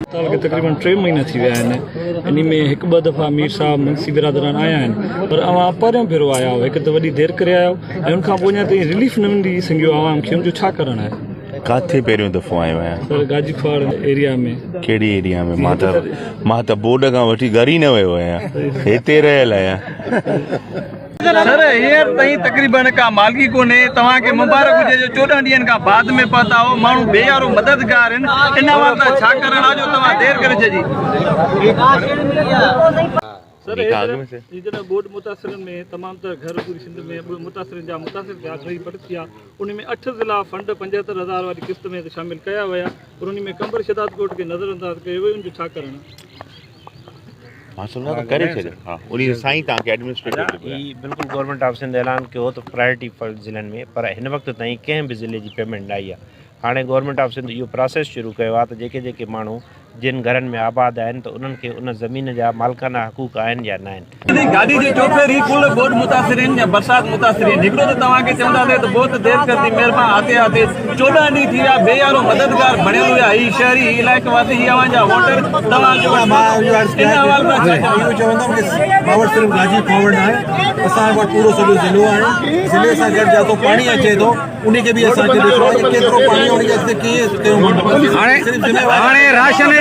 साल के तकरीबन 3 महीना थी विया आहिनि। इन में हिकु ॿ दफ़ा मीर साहब मुंशी बिरादरान आया आहिनि, पर अवां परियों भेरो आया हो, हिकु त वॾी देरि करे आया हो ऐं उनखां पोइ अञा ताईं रिलीफ न मिली सघियो आवाम खे। उनजो छा करणु आहे? किथे पहिरियों दफ़ो आयो आहियां? सर गाजीपुर एरिया में। कहिड़ी एरिया में? मां त बोर्ड खां वठी घर ई न वियो आहियां, हिते रहियल आहियां। सर हींअर ताईं तक़रीबन का मालिकी कोन्हे। तव्हांखे मुबारक हुजे जो 14 ॾींहंनि खां बाद में पहुता हो। माण्हू बेयारो मददगार आहिनि। इन वास्ते छा करणु आहे जो तव्हां देरि करे छॾी? सर जॾहिं बोर्ड मुतासिरनि में तमामु त घर पूरी सिंध में मुतासिरनि जा मुतासिर थिया, सही पट थिया, उन में 8 ज़िला फंड 75,000 वारी किस्त में शामिल कया विया, पर उन में कंबर शदात कोर्ट खे नज़रअंदाज कयो वियो। उनजो छा करणु? मां सम्झा त करे छॾियो। हा, उन साईं तव्हांखे एडमिनिस्ट्रेटिव बिल्कुलु गवर्नमेंट ऑफ सिंध ऐलान कयो हो त प्रायोरिटी फॉर ज़िलनि में, पर हिन वक़्तु ताईं कंहिं बि ज़िले जी पेमेंट न आई आहे। हाणे गवर्नमेंट ऑफ सिंध इहो प्रोसेस शुरू कयो आहे त जेके माण्हू जिन घरनि में आबाद आहिनि त उन्हनि खे उन ज़मीन जा मालिकाना हक़ूक़ आहिनि या न आहिनि। गाॾी जे चौफेर ही कुल बोर्ड मुतासिरीन या बरसात मुतासिरीन हिकिड़ो त तव्हांखे चवंदासीं त बहुत देरि करती महिरबानी आते आते 14 ॾींहं थी विया। बेयारो मददगार बणियल हुया। ही शहरी ही इलाइक़े वासी ही अवांजा वोटर तव्हांजो इन हवाले सां इहो चवंदुमि कि पावर सिर्फ़ु गाजी पावर न आहे, असां वटि पूरो सॼो ज़िलो आहे। ज़िले सां गॾु जेको पाणी अचे थो उनखे बि असांखे ॾिसणो आहे कि केतिरो पाणी उनखे अॻिते कीअं कयूं। हाणे राशन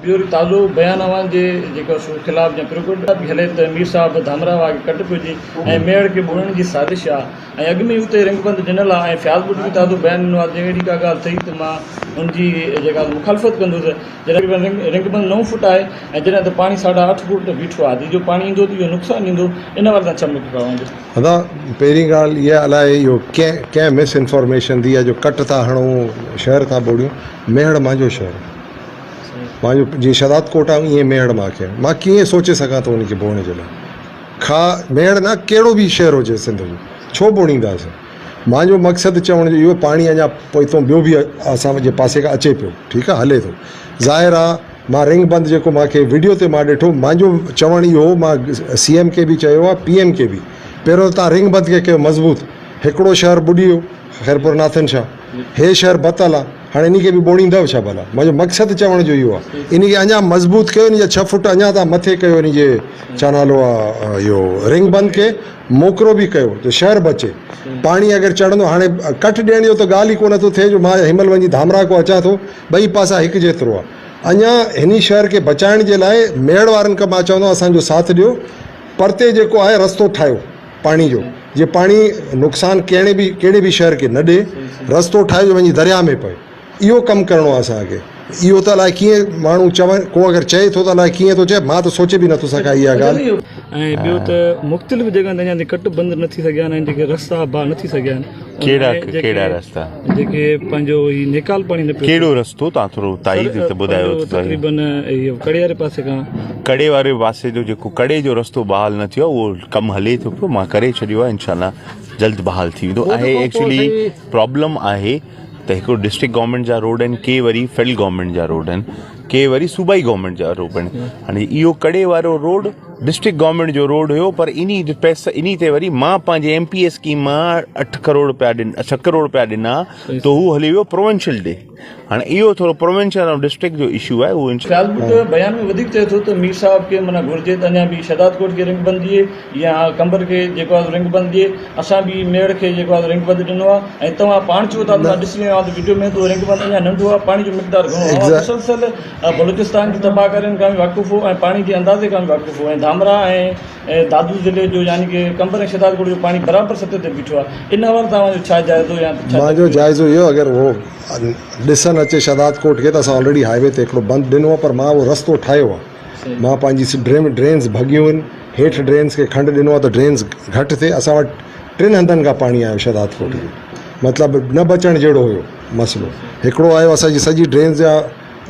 ॿियो ताज़ो बयान अवां जे जेको ख़िलाफ़ या प्रोग्राम बि हले त मीर साहब धामरा वाग कट पुॼी ऐं मेड़ खे ॿोड़ण जी साज़िश आहे, ऐं अॻु में उते रिंगबंद ॾिनल आहे, ऐं फ़याज़पुर बि ताज़ो बयान ॾिनो आहे। जहिड़ी का ॻाल्हि थिए त मां उनजी जेका मुखालफ़त कंदुसि। जॾहिं रिंगबंद 9 फुट आहे ऐं जॾहिं त पाणी 8.5 फुट बीठो आहे, जो पाणी ईंदो त इहो नुक़सानु ईंदो। इन वारे सां छा मूंखे पवंदो? दादा पहिरीं ॻाल्हि इहा अलाए इहो कंहिं मिस इंफॉर्मेशन दी आहे जो कट था हणूं, शहर था ॿोड़ियूं। मेहड़ मुंहिंजो शहर, मुंहिंजो जीअं शदात कोट आहे ईअं मेहड़ मूंखे। मां कीअं सोचे सघां थो उनखे बोड़ण जे लाइ? मेहड़ न कहिड़ो बि शहर हुजे सिंध जो, छो बोड़ींदासीं? मुंहिंजो मक़सदु चवण जो इहो, पाणी अञा पोइतों ॿियो बि असांजे पासे खां अचे पियो, ठीकु आहे, हले थो। ज़ाहिर आहे मां रिंग बंद जेको मूंखे वीडियो ते मां ॾिठो, मुंहिंजो चवणु इहो हो, मां CM खे बि चयो आहे, PM खे बि, पहिरियों तव्हां रिंग बंद खे कयो मज़बूत। हिकिड़ो शहर ॿुॾी वियो, ख़ैरपुर नाथन शाह, हे शहर बतल आहे, हाणे इन खे बि ॿोड़ींदव छा भला? मुंहिंजो मक़सदु चवण जो इहो आहे। इन खे अञा मज़बूत कयो, इन जा 6 फुट अञा तव्हां मथे कयो, इन जे छा नालो आहे इहो रिंग बंद खे मोकिरो बि कयो त शहर बचे। पाणी अगरि चढ़ंदो, हाणे कट ॾियण जो त ॻाल्हि ई कोन थो थिए, जो मां हिमल वञी धामरा को अचां थो, ॿई पासा हिकु जेतिरो आहे। अञा हिन शहर खे बचाइण जे लाइ मेड़ वारनि खां मां चवंदो असांजो साथ ॾियो। परते जेको आहे रस्तो ठाहियो पाणी जो, जे पाणी नुक़सानु कहिड़े बि शहर खे न ॾिए, रस्तो ठाहियो वञी दरिया में पए। इहो कमु करिणो आहे असांखे। इहो त अलाए कीअं माण्हू चवनि, को अगरि चए थो त अलाए कीअं थो चए, मां त सोचे बि नथो सघां इहा ॻाल्हि। ऐं ॿियो त मुख़्तलिफ़ जॻहनि ते अञा कट बंदि न थी सघिया आहिनि, जेके रस्ता बा न थी सघिया आहिनि। कहिड़ा रस्ता? जेके पंहिंजो ही निकाल पाणी न पियो। कहिड़ो रस्तो? तव्हां थोरो ताईद ते ॿुधायो। तक़रीबन इहो कड़े वारे पासे खां, कड़े वारे पासे जो जेको कड़े जो रस्तो बहाल न थियो, उहो कमु हले थो पियो, मां करे छॾियो आहे, इनशाला जल्द बहाल थी वेंदो आहे। एक्चुअली प्रॉब्लम आहे त हिकिड़ो डिस्ट्रिक्ट गवर्नमेंट जा रोड आहिनि, के वरी फेडरल गवर्नमेंट जा रोड आहिनि, के वरी सूबाई गवर्नमेंट जा रोड आहिनि। हाणे इहो कड़े वारो रोड डिस्ट्रिक्ट गवर्नमेंट जो रोड हुयो, पर इन ते वरी मां पंहिंजे MPA स्कीम मां 6 करोड़ रुपया ॾिना, त हू हली वियो प्रोविंशियल ॾे। हाणे इहो थोरो प्रोविंशियल ऐं डिस्ट्रिक्ट जो इशू आहे। उहो फ़याज़पुर बयान में वधीक चए थो त मीर साहब खे माना घुरिजे त अञा बि शदात कोट खे रिंग बंद ॾिए या कंबर खे जेको आहे रिंग बंद ॾिए। असां बि मेड़ खे जेको आहे रिंग बंद ॾिनो आहे, ऐं तव्हां पाण चओ था, तव्हां ॾिसी वियो आहे वीडियो में, तो रिंग बंद अञा नंढो आहे, पाणी जो मिक़दार घणो आहे। मुसलसल बलूचिस्तान खे तबाह करण खां बि वाक़ुफ़ हो, ऐं पाणी जे अंदाज़े खां बि वाक़ुफ़ हो, ऐं धामरा ऐं दादू ज़िले जो यानी कि कंबर ऐं शदात कोट जो पाणी बराबरि सतह ते बीठो आहे। इन हवाले तव्हांजो छा जाइज़ो? या मुंहिंजो जाइज़ो इहो, अगरि उहो ॾिसणु अचे शदात कोट खे, त असां ऑलरेडी हाईवे ते हिकिड़ो बंदि ॾिनो आहे, पर मां उहो रस्तो ठाहियो आहे। मां पंहिंजी ड्रेन्स भॻियूं आहिनि, हेठि ड्रेन्स खे खंडु ॾिनो आहे त ड्रेन्स घटि थिए। असां वटि 3 हंधनि खां पाणी आयो शदात कोट जो, मतिलबु न बचण जहिड़ो हुयो मसइलो। हिकिड़ो आयो असांजी सॼी ड्रेन्स जा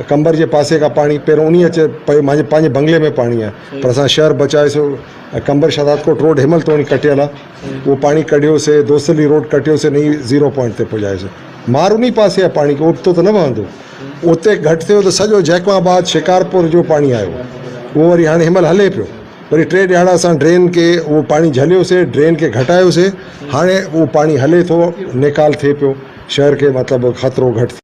कंबर जे पासे खां पाणी, पहिरियों उन अचे पियो, पंहिंजे बंगले में पाणी आहे, पर असां शहर बचायोसीं। कंबर शदात कोट रोड हिमल तोणी कटियल आहे, उहो पाणी कढियोसीं, दोसली रोड कटियोसीं, नई 0 पॉइंट ते पहुचायोसीं। मारूनी पासे आहे पाणी, उतो त न वहंदो, उते घटि थियो त सॼो जैकमाबाद शिकारपुर जो पाणी आयो, उहो वरी हाणे हिमल हले पियो। वरी 3 ॾियारा असां ड्रेन खे उहो पाणी झलियोसीं, ड्रेन खे घटायोसीं, हाणे उहो पाणी हले थो, निकाल थिए पियो, शहर खे मतिलबु ख़तरो घटि